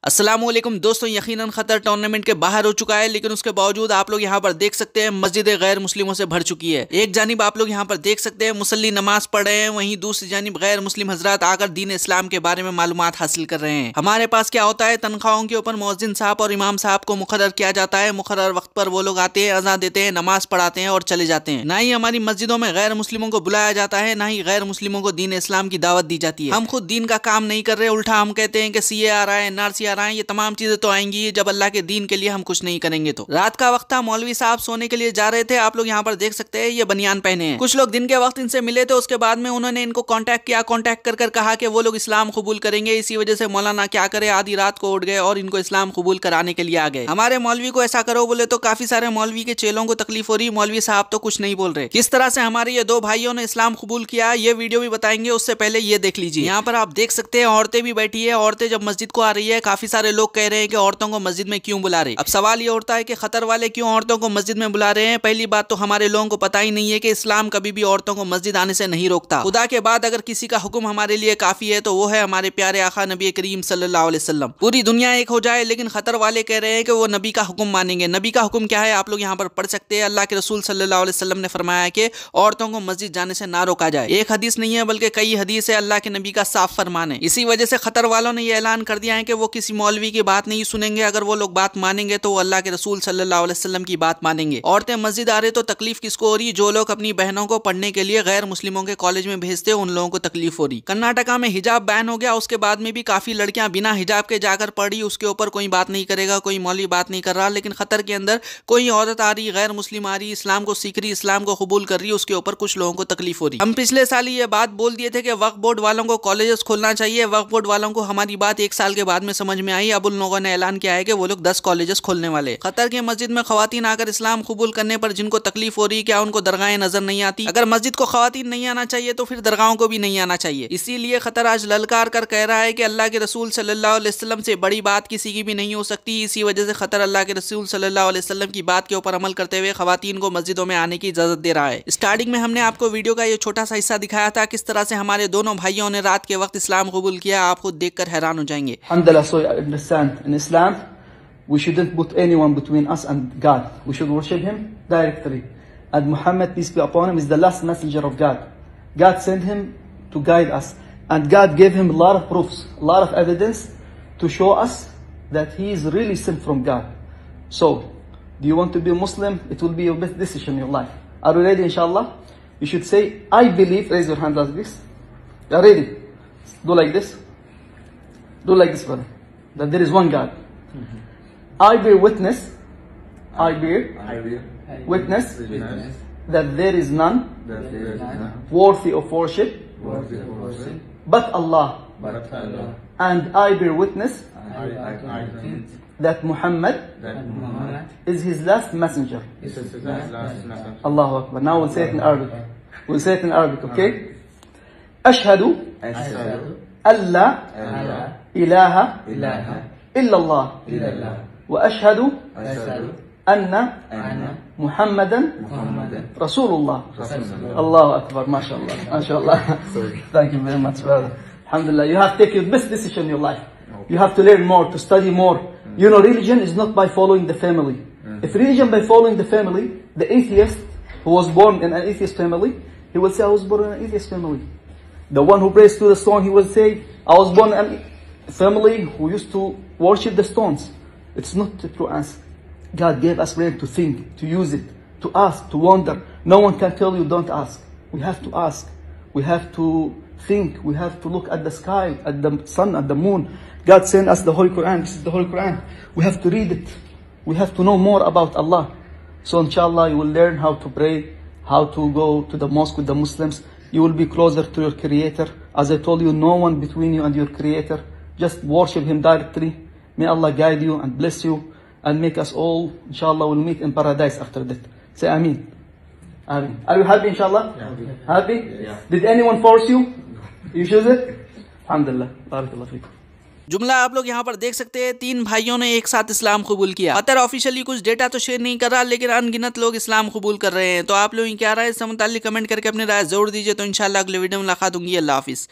السلام علیکم دوستوں، یقیناً خطر ٹورنامنٹ کے باہر ہو چکا ہے، لیکن اس کے باوجود آپ لوگ یہاں پر دیکھ سکتے ہیں مسجد غیر مسلموں سے بھر چکی ہے۔ ایک جانب آپ لوگ یہاں پر دیکھ سکتے ہیں مصلی نماز پڑھ رہے ہیں، وہیں دوسری جانب غیر مسلم حضرات آ کر دین اسلام کے بارے میں معلومات حاصل کر رہے ہیں۔ ہمارے پاس کیا ہوتا ہے، تنخواہوں کے اوپر مؤذن صاحب اور امام صاحب کو مقرر کیا جاتا ہے، مقرر وقت پر وہ لوگ آتے ہیں، اذان دیتے ہیں، نماز پڑھاتے ہیں اور چلے جاتے ہیں۔ نہ ہی ہماری مسجدوں میں غیر مسلموں کو بلایا جاتا ہے، نہ ہی غیر مسلموں کو دین اسلام کی دعوت دی جاتی ہے۔ ہم خود دین کا کام نہیں کر رہے، الٹا ہم کہتے ہیں کہ سی اے آ رہا ہے، NRC آ رہا ہے، یہ تمام چیزیں تو آئیں گی جب اللہ کے دین کے لیے ہم کچھ نہیں کریں گے۔ تو رات کا وقت تھا، مولوی صاحب سونے کے لیے جا رہے تھے، آپ لوگ یہاں پر دیکھ سکتے ہیں یہ بنیان پہنے ہیں۔ کچھ لوگ دن کے وقت ان سے ملے تھے، اس کے بعد میں انہوں نے ان کو کانٹیکٹ کیا، کانٹیکٹ کر کہا کہ وہ لوگ اسلام قبول کریں گے، اسی وجہ سے مولانا کیا کرے آدھی رات کو اٹھ گئے اور ان کو اسلام قبول کرانے کے لیے آ گئے۔ ہمارے مولوی کو ایسا کرو بولے تو کافی سارے مولوی کے چیلوں کو تکلیف ہو رہی، مولوی صاحب تو کچھ نہیں بول رہے۔ کس طرح سے ہمارے یہ دو بھائیوں نے اسلام قبول کیا یہ ویڈیو بھی بتائیں گے، اس سے پہلے یہ دیکھ لیجیے۔ یہاں پر آپ دیکھ سکتے ہیں عورتیں بھی بیٹھی ہے، عورتیں جب مسجد کو آ رہی ہے کافی سارے لوگ کہہ رہے ہیں کہ عورتوں کو مسجد میں کیوں بلا رہے۔ اب سوال یہ اٹھتا ہے کہ خطر والے کیوں عورتوں کو مسجد میں بلا رہے ہیں؟ پہلی بات تو ہمارے لوگوں کو پتہ ہی نہیں ہے کہ اسلام کبھی بھی عورتوں کو مسجد آنے سے نہیں روکتا۔ خدا کے بعد اگر کسی کا حکم ہمارے لیے کافی ہے تو وہ ہے ہمارے پیارے آقا نبی کریم صلی اللہ علیہ وسلم۔ پوری دنیا ایک ہو جائے لیکن خطر والے کہہ رہے ہیں کہ وہ نبی کا حکم مانیں گے۔ نبی کا حکم کیا ہے آپ لوگ یہاں پر پڑھ سکتے ہیں۔ اللہ کے رسول صلی اللہ علیہ وسلم نے فرمایا کہ عورتوں کو مسجد جانے سے نہ روکا جائے۔ ایک حدیث نہیں ہے بلکہ کئی حدیث ہے، اللہ کے نبی کا صاف فرمان ہے۔ اسی وجہ سے خطر والوں نے یہ اعلان کر دیا ہے کہ وہ کسی مولوی کی بات نہیں سنیں گے، اگر وہ لوگ بات مانیں گے تو وہ اللہ کے رسول صلی اللہ علیہ وسلم کی بات مانیں گے۔ عورتیں مسجد آ رہے تو تکلیف کس کو ہو رہی؟ جو لوگ اپنی بہنوں کو پڑھنے کے لیے غیر مسلموں کے کالج میں بھیجتے ان لوگوں کو تکلیف ہو رہی۔ کرناٹکا میں حجاب بین ہو گیا، اس کے بعد میں بھی کافی لڑکیاں بنا حجاب کے جا کر پڑھ رہی، اس کے اوپر کوئی بات نہیں کرے گا، کوئی مولوی بات نہیں کر رہا۔ لیکن خطر کے اندر کوئی عورت آ رہی غیر مسلم آ رہی، اسلام کو سیکھ رہی، اسلام کو قبول کر رہی، اس کے اوپر کچھ لوگوں کو تکلیف ہو رہی۔ ہم پچھلے سال یہ بات بول دیے تھے کہ وقف بورڈ والوں کو کالجز کھولنا چاہیے، وقف بورڈ والوں کو ہماری بات ایک سال کے بعد میں سمجھ میں آئی، اب ان لوگوں نے اعلان کیا ہے کہ وہ لوگ 10 کالجز کھولنے والے۔ خطر کے مسجد میں خواتین آ کر اسلام قبول کرنے پر جن کو تکلیف ہو رہی، کیا ان کو درگاہیں نظر نہیں آتی؟ اگر مسجد کو خواتین نہیں آنا چاہیے تو پھر درگاہوں کو بھی نہیں آنا چاہیے۔ اسی لیے خطر آج للکار کر کہہ رہا ہے کہ اللہ کے رسول صلی اللہ علیہ وسلم سے بڑی بات کسی کی بھی نہیں ہو سکتی۔ اسی وجہ سے خطر اللہ کے رسول صلی اللہ علیہ وسلم کی بات کے اوپر عمل کرتے ہوئے خواتین کو مسجدوں میں آنے کی اجازت دے رہا ہے۔ اسٹارٹنگ میں ہم نے آپ کو ویڈیو کا یہ چھوٹا سا حصہ دکھایا تھا، کس طرح سے ہمارے دونوں بھائیوں نے رات کے وقت اسلام قبول کیا، آپ خود دیکھ کر حیران ہو جائیں گے۔ So I understand in Islam we shouldn't put anyone between us and God. We should worship Him directly. And Muhammad, peace be upon him, is the last messenger of God. God sent him to guide us. And God gave him a lot of proofs, a lot of evidence to show us that he is really sent from God. So, do you want to be a Muslim? It will be your best decision in your life. Are you ready, inshallah? You should say, I believe, raise your hand like this. You are ready? Do like this. Do like this, brother. That there is one God. I bear witness. I bear witness that there is none worthy of worship but Allah. And I bear witness that Muhammad is his last messenger. Allahu Akbar. Now we'll say it in Arabic. We'll say it in Arabic, okay? Ashhadu an la ilaha illa Allah wa ashhadu anna Muhammadan Rasulullah. Allahu Akbar. MashaAllah. MashaAllah. Thank you very much, brother. Alhamdulillah. You have to take your best decision in your life. You have to learn more, to study more. You know, religion is not by following the family. If religion by following the family, the atheist who was born in an atheist family, he will say, I was born in an atheist family. The one who prays to the stone, he will say, I was born in a family who used to worship the stones. It's not the true answer. God gave us brain to think, to use it, to ask, to wonder. No one can tell you don't ask. We have to ask. We have to think. We have to look at the sky, at the sun, at the moon. God sent us the Holy Quran. This is the Holy Quran. We have to read it. We have to know more about Allah. So inshallah you will learn how to pray, how to go to the mosque with the Muslims. You will be closer to your Creator. As I told you, no one between you and your Creator. Just worship Him directly. May Allah guide you and bless you and make us all, inshallah, will meet in paradise after that. Say Ameen. Ameen. Are you happy, inshallah? Yeah. Happy? Yeah. Did anyone force you? You choose it? Alhamdulillah. Barakallah feekum. جملہ آپ لوگ یہاں پر دیکھ سکتے ہیں، 3 بھائیوں نے ایک ساتھ اسلام قبول کیا۔ قطر آفیشلی کچھ ڈیٹا تو شیئر نہیں کر رہا لیکن ان گنت لوگ اسلام قبول کر رہے ہیں۔ تو آپ لوگ کیا رائے اس سے متعلق کمنٹ کر کے اپنی رائے ضرور دیجیے۔ تو انشاءاللہ اگلے ویڈیو میں ملاقات ہوں گی۔ اللہ حافظ۔